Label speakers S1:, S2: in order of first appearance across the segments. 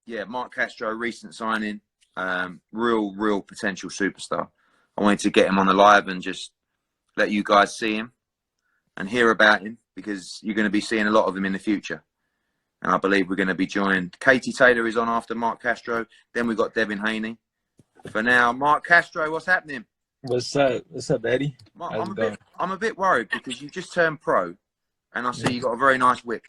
S1: Yeah, Marc Castro, recent signing, real potential superstar. I wanted to get him on the live and just let you guys see him and hear about him, because you're going to be seeing a lot of him in the future. And I believe we're going to be joined. Katie Taylor is on after Marc Castro. Then we've got Devin Haney. For now, Marc Castro, what's happening?
S2: What's up? What's up, Eddie?
S1: I'm a bit worried because you just turned pro, and I see you got a very nice whip.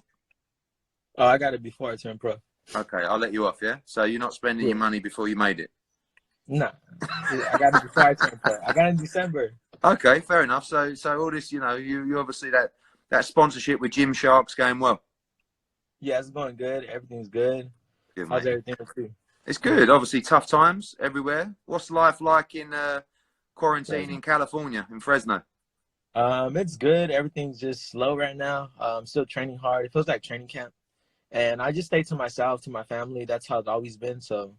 S2: Oh, I got it before I turned pro.
S1: Okay, I'll let you off, yeah? So you're not spending your money before you made it?
S2: Nah. I got it before I turned pro. I got it in December.
S1: Okay, fair enough. So all this, you obviously that sponsorship with Gymshark's going well.
S2: Yeah, it's going good. Everything's good.
S1: Good,
S2: How's
S1: mate.
S2: everything with you?
S1: It's good. Obviously, tough times everywhere. What's life like in quarantine in California, in Fresno?
S2: It's good. Everything's just slow right now. I'm still training hard. It feels like training camp. And I just stay to myself, to my family. That's how it's always been. So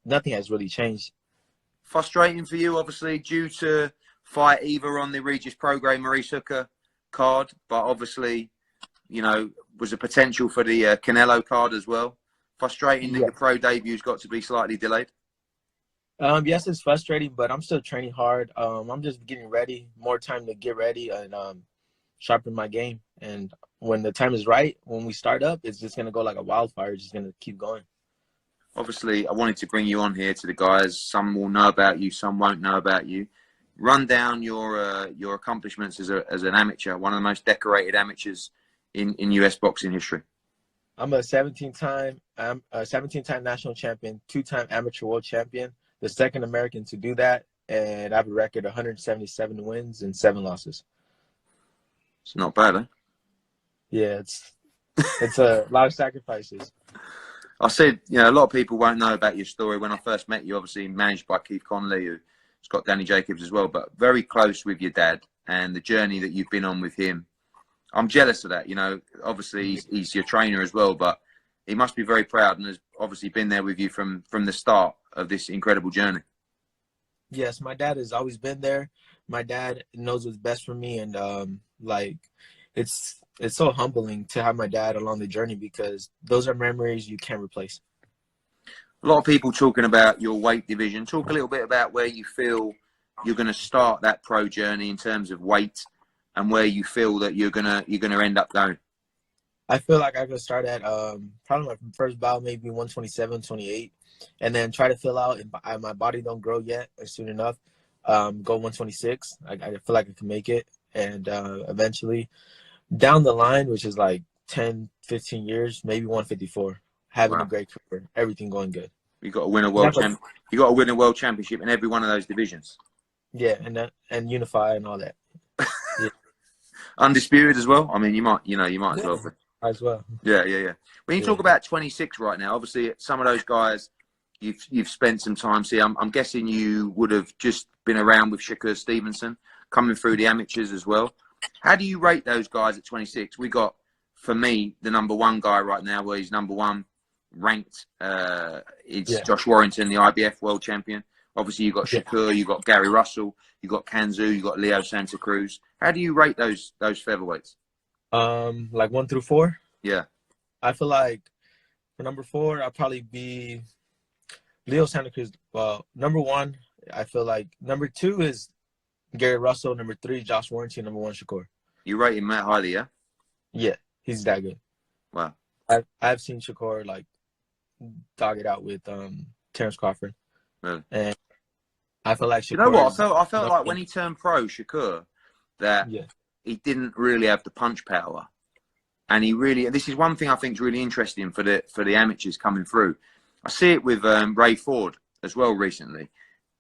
S2: nothing has really changed.
S1: Frustrating for you, obviously, due to fight either on the Regis Prograis Maurice Hooker card, but obviously, was a potential for the Canelo card as well. Frustrating that your pro debut's got to be slightly delayed.
S2: Yes, it's frustrating, but I'm still training hard. I'm just getting ready, more time to get ready and sharpen my game. And when the time is right, when we start up, it's just going to go like a wildfire. It's just going to keep going.
S1: Obviously, I wanted to bring you on here to the guys. Some will know about you, some won't know about you. Run down your accomplishments as an amateur, one of the most decorated amateurs in US boxing history.
S2: I'm a 17-time national champion, 2-time amateur world champion, the second American to do that, and I have a record of 177 wins and 7 losses.
S1: It's not bad, eh?
S2: Yeah, it's a lot of sacrifices.
S1: I said, a lot of people won't know about your story. When I first met you, obviously managed by Keith Connolly, who's got Danny Jacobs as well, but very close with your dad and the journey that you've been on with him. I'm jealous of that. Obviously he's your trainer as well, but he must be very proud and has obviously been there with you from the start of this incredible journey.
S2: Yes, my dad has always been there. My dad knows what's best for me, and it's so humbling to have my dad along the journey, because those are memories you can't replace.
S1: A lot of people talking about your weight division. Talk a little bit about where you feel you're going to start that pro journey in terms of weight, and where you feel that you're gonna end up going.
S2: I feel like I could start at probably my first bout, maybe 127, 28, and then try to fill out. If my body don't grow yet or soon enough, go 126. I feel like I can make it, and eventually down the line, which is like 10, 15 years, maybe 154. Having a great career, everything going good.
S1: You got to win a world championship in every one of those divisions.
S2: Yeah, and unify and all that. Yeah.
S1: Undisputed as well. I mean, you might as well.
S2: As well.
S1: Yeah. When you talk about 26 right now, obviously some of those guys you've spent some time. See, I'm guessing you would have just been around with Shakur Stevenson, coming through the amateurs as well. How do you rate those guys at 26? We got, for me, the number one guy right now, where he's number one ranked. It's Josh Warrington, the IBF world champion. Obviously, you've got Shakur, you've got Gary Russell, you've got Kanzu, you've got Leo Santa Cruz. How do you rate those featherweights?
S2: Like 1 through 4?
S1: Yeah.
S2: I feel like for number 4, I'll probably be Leo Santa Cruz. Well, number 1, I feel like. Number 2 is Gary Russell. Number 3, Josh Warrington. Number 1, Shakur.
S1: You rate him that highly, yeah?
S2: Yeah, he's that good.
S1: Wow.
S2: I've seen Shakur like dog it out with Terrence Crawford.
S1: Really?
S2: And I feel like Shakur.
S1: You know what? I felt like when he turned pro, Shakur, that he didn't really have the punch power, and this is one thing I think is really interesting for the amateurs coming through. I see it with Ray Ford as well recently.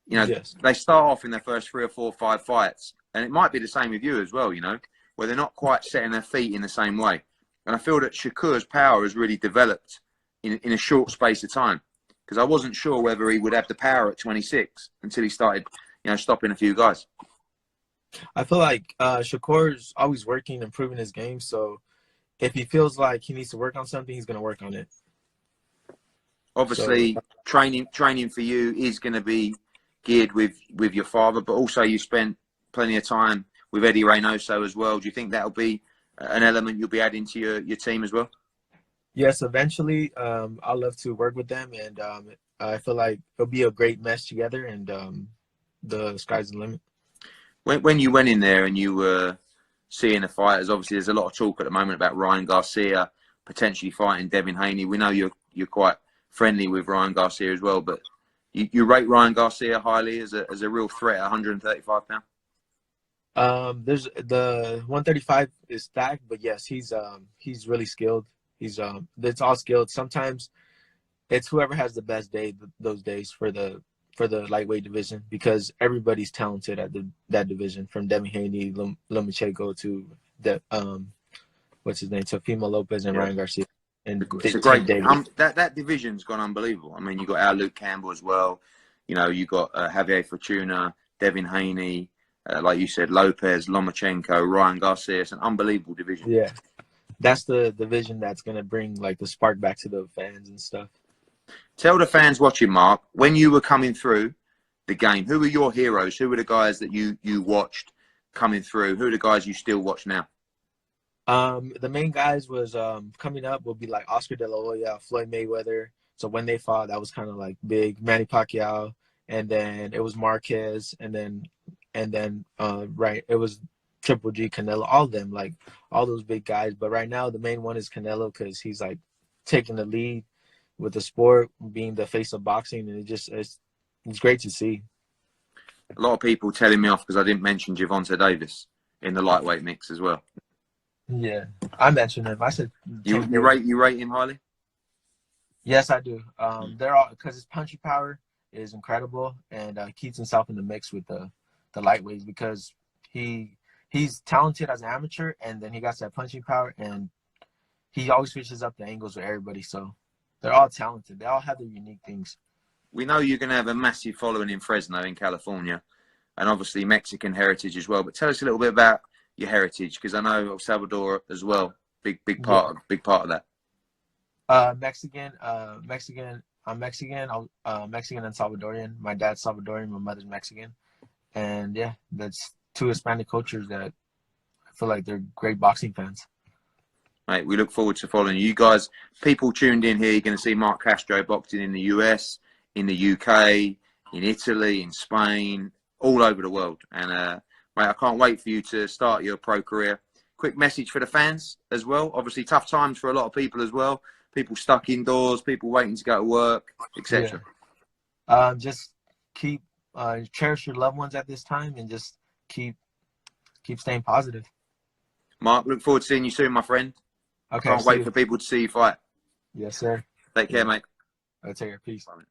S1: They start off in their first 3 or 4 or 5 fights, and it might be the same with you as well. Where they're not quite setting their feet in the same way, and I feel that Shakur's power has really developed in a short space of time. Because I wasn't sure whether he would have the power at 26 until he started, stopping a few guys.
S2: I feel like Shakur's always working, improving his game. So if he feels like he needs to work on something, he's going to work on it.
S1: Obviously, training for you is going to be geared with your father, but also you spent plenty of time with Eddie Reynoso as well. Do you think that'll be an element you'll be adding to your team as well?
S2: Yes, eventually, I'd love to work with them, and I feel like it'll be a great mesh together, and the sky's the limit.
S1: When you went in there and you were seeing the fighters, obviously there's a lot of talk at the moment about Ryan Garcia potentially fighting Devin Haney. We know you're quite friendly with Ryan Garcia as well, but you rate Ryan Garcia highly as a real threat at 135 pounds.
S2: There's the 135 is stacked, but yes, he's really skilled. It's all skilled. Sometimes it's whoever has the best day those days for the lightweight division, because everybody's talented at that division, from Devin Haney, Lomachenko to what's his name, Teofimo Lopez and Ryan Garcia. And
S1: it's a great that division's gone unbelievable. I mean, you got our Luke Campbell as well. You know, you got Javier Fortuna, Devin Haney, like you said, Lopez, Lomachenko, Ryan Garcia. It's an unbelievable division.
S2: Yeah, that's the division that's gonna bring like the spark back to the fans and stuff.
S1: Tell the fans watching, Mark, when you were coming through the game, who were your heroes? Who were the guys that you watched coming through? Who are the guys you still watch now?
S2: The main guys was coming up would be like Oscar De La Hoya, Floyd Mayweather. So when they fought, that was kind of like big. Manny Pacquiao, and then it was Marquez, and then it was Triple G, Canelo, all of them, like all those big guys. But right now the main one is Canelo, because he's like taking the lead with the sport, being the face of boxing, and it's great to see.
S1: A lot of people telling me off because I didn't mention Gervonta Davis in the lightweight mix as well.
S2: Yeah, I mentioned him. I said
S1: you rate him highly.
S2: Yes, I do. They're all, because his punching power is incredible, and keeps himself in the mix with the lightweights, because he's talented as an amateur, and then he got that punching power, and he always switches up the angles with everybody. So they're all talented. They all have their unique things.
S1: We know you're going to have a massive following in Fresno, in California, and obviously Mexican heritage as well. But tell us a little bit about your heritage, because I know El Salvador as well. Big part of that.
S2: Mexican. I'm Mexican. I'm Mexican and Salvadorian. My dad's Salvadorian. My mother's Mexican. And yeah, that's two Hispanic cultures that I feel like they're great boxing fans.
S1: Mate, we look forward to following you guys. People tuned in here, you're going to see Marc Castro boxing in the US, in the UK, in Italy, in Spain, all over the world. And mate, I can't wait for you to start your pro career. Quick message for the fans as well. Obviously, tough times for a lot of people as well. People stuck indoors, people waiting to go to work, etc.
S2: Yeah. Just keep cherish your loved ones at this time, and just keep staying positive.
S1: Mark, look forward to seeing you soon, my friend.
S2: Okay.
S1: Can't wait for people to see you fight.
S2: Yes, sir.
S1: Take care, mate.
S2: Take care. Peace.
S1: Bye, mate.